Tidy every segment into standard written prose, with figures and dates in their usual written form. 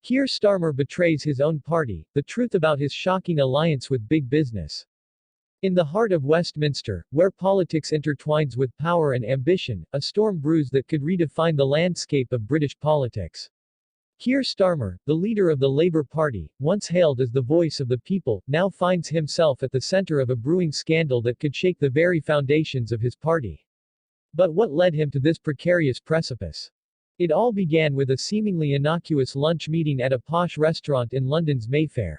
Keir Starmer betrays his own party, the truth about his shocking alliance with big business. In the heart of Westminster, where politics intertwines with power and ambition, a storm brews that could redefine the landscape of British politics. Keir Starmer, the leader of the Labour Party, once hailed as the voice of the people, now finds himself at the centre of a brewing scandal that could shake the very foundations of his party. But what led him to this precarious precipice? It all began with a seemingly innocuous lunch meeting at a posh restaurant in London's Mayfair.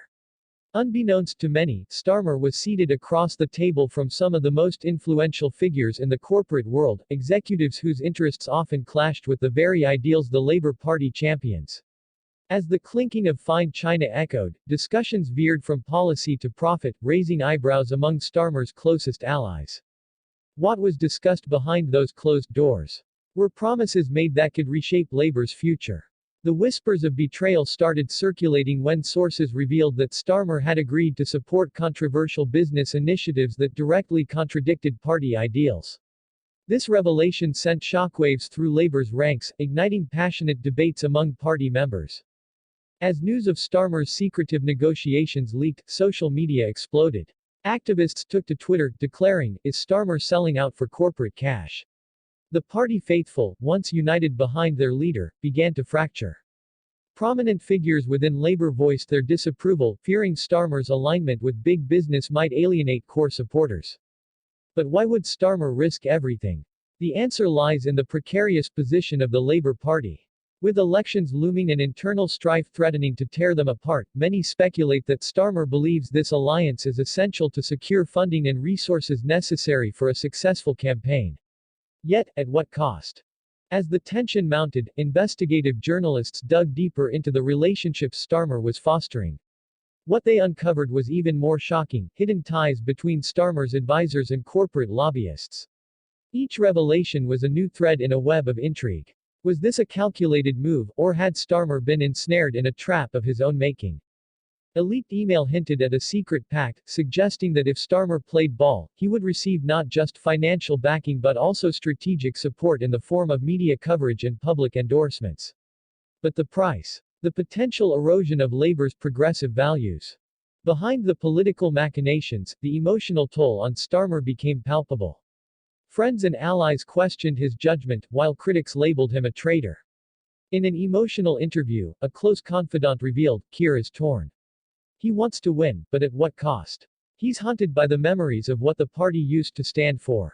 Unbeknownst to many, Starmer was seated across the table from some of the most influential figures in the corporate world, executives whose interests often clashed with the very ideals the Labour Party champions. As the clinking of fine china echoed, discussions veered from policy to profit, raising eyebrows among Starmer's closest allies. What was discussed behind those closed doors? Were promises made that could reshape Labour's future? The whispers of betrayal started circulating when sources revealed that Starmer had agreed to support controversial business initiatives that directly contradicted party ideals. This revelation sent shockwaves through Labour's ranks, igniting passionate debates among party members. As news of Starmer's secretive negotiations leaked, social media exploded. Activists took to Twitter, declaring, "Is Starmer selling out for corporate cash?" The party faithful, once united behind their leader, began to fracture. Prominent figures within Labour voiced their disapproval, fearing Starmer's alignment with big business might alienate core supporters. But why would Starmer risk everything? The answer lies in the precarious position of the Labour Party. With elections looming and internal strife threatening to tear them apart, many speculate that Starmer believes this alliance is essential to secure funding and resources necessary for a successful campaign. Yet, at what cost? As the tension mounted, investigative journalists dug deeper into the relationships Starmer was fostering. What they uncovered was even more shocking: hidden ties between Starmer's advisors and corporate lobbyists. Each revelation was a new thread in a web of intrigue. Was this a calculated move, or had Starmer been ensnared in a trap of his own making? A leaked email hinted at a secret pact, suggesting that if Starmer played ball, he would receive not just financial backing but also strategic support in the form of media coverage and public endorsements. But the price? The potential erosion of Labour's progressive values. Behind the political machinations, the emotional toll on Starmer became palpable. Friends and allies questioned his judgment, while critics labeled him a traitor. In an emotional interview, a close confidant revealed, "Keir is torn. He wants to win, but at what cost? He's haunted by the memories of what the party used to stand for."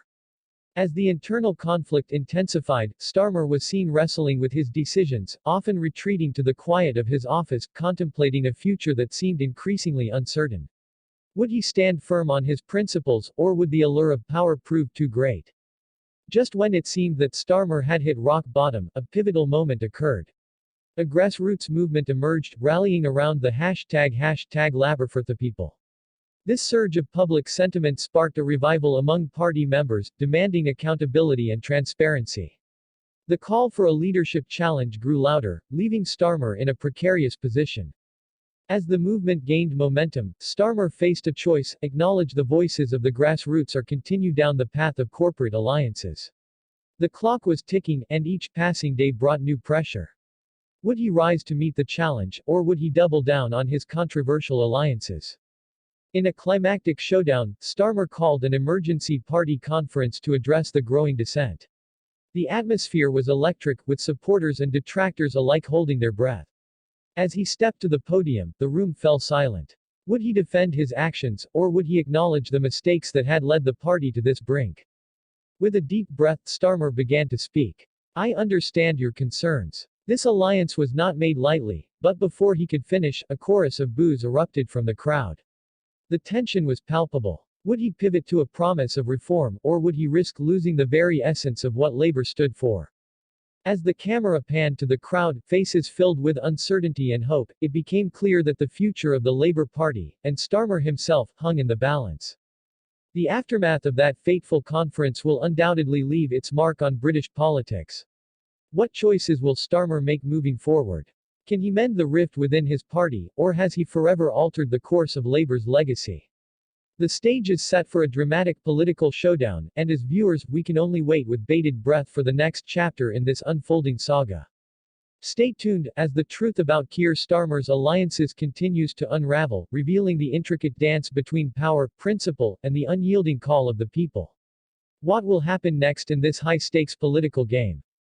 As the internal conflict intensified, Starmer was seen wrestling with his decisions, often retreating to the quiet of his office, contemplating a future that seemed increasingly uncertain. Would he stand firm on his principles, or would the allure of power prove too great? Just when it seemed that Starmer had hit rock bottom, a pivotal moment occurred. A grassroots movement emerged, rallying around the hashtag Labour for the People. This surge of public sentiment sparked a revival among party members, demanding accountability and transparency. The call for a leadership challenge grew louder, leaving Starmer in a precarious position. As the movement gained momentum, Starmer faced a choice: acknowledge the voices of the grassroots or continue down the path of corporate alliances. The clock was ticking, and each passing day brought new pressure. Would he rise to meet the challenge, or would he double down on his controversial alliances? In a climactic showdown, Starmer called an emergency party conference to address the growing dissent. The atmosphere was electric, with supporters and detractors alike holding their breath. As he stepped to the podium, the room fell silent. Would he defend his actions, or would he acknowledge the mistakes that had led the party to this brink? With a deep breath, Starmer began to speak. "I understand your concerns. This alliance was not made lightly," but before he could finish, a chorus of boos erupted from the crowd. The tension was palpable. Would he pivot to a promise of reform, or would he risk losing the very essence of what Labour stood for? As the camera panned to the crowd, faces filled with uncertainty and hope, it became clear that the future of the Labour Party, and Starmer himself, hung in the balance. The aftermath of that fateful conference will undoubtedly leave its mark on British politics. What choices will Starmer make moving forward? Can he mend the rift within his party, or has he forever altered the course of Labour's legacy? The stage is set for a dramatic political showdown, and as viewers, we can only wait with bated breath for the next chapter in this unfolding saga. Stay tuned, as the truth about Keir Starmer's alliances continues to unravel, revealing the intricate dance between power, principle, and the unyielding call of the people. What will happen next in this high-stakes political game?